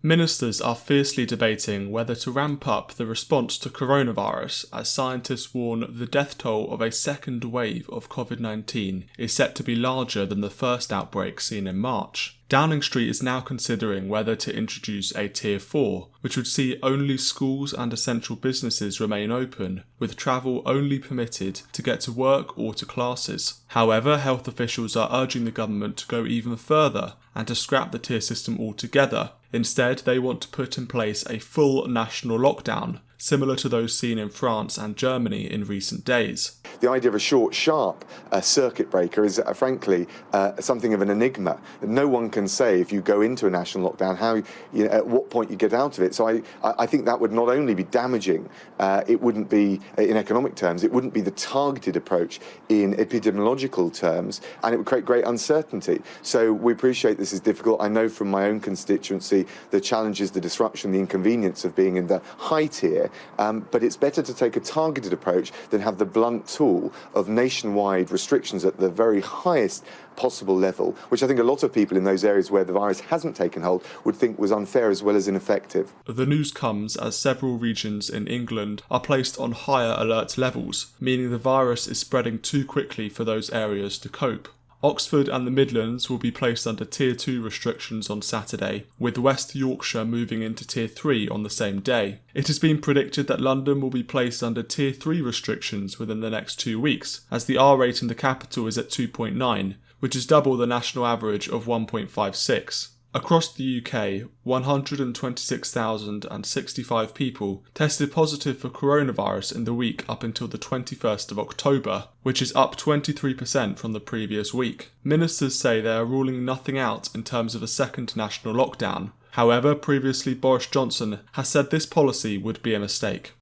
Ministers are fiercely debating whether to ramp up the response to coronavirus as scientists warn the death toll of a second wave of COVID-19 is set to be larger than the first outbreak seen in March. Downing Street is now considering whether to introduce a Tier 4, which would see only schools and essential businesses remain open, with travel only permitted to get to work or to classes. However, health officials are urging the government to go even further and to scrap the tier system altogether. Instead, they want to put in place a full national lockdown, similar to those seen in France and Germany in recent days. The idea of a short, sharp circuit breaker is, frankly, something of an enigma. No one can say if you go into a national lockdown how, at what point you get out of it. So I think that would not only be damaging, it wouldn't be, in economic terms, it wouldn't be the targeted approach in epidemiological terms, and it would create great uncertainty. So we appreciate this is difficult. I know from my own constituency the challenges, the disruption, the inconvenience of being in the high tier, but it's better to take a targeted approach than have the blunt tool of nationwide restrictions at the very highest possible level, which I think a lot of people in those areas where the virus hasn't taken hold would think was unfair as well as ineffective. The news comes as several regions in England are placed on higher alert levels, meaning the virus is spreading too quickly for those areas to cope. Oxford and the Midlands will be placed under Tier 2 restrictions on Saturday, with West Yorkshire moving into Tier 3 on the same day. It has been predicted that London will be placed under Tier 3 restrictions within the next 2 weeks, as the R rate in the capital is at 2.9, which is double the national average of 1.56. Across the UK, 126,065 people tested positive for coronavirus in the week up until the 21st of October, which is up 23% from the previous week. Ministers say they are ruling nothing out in terms of a second national lockdown. However, previously Boris Johnson has said this policy would be a mistake.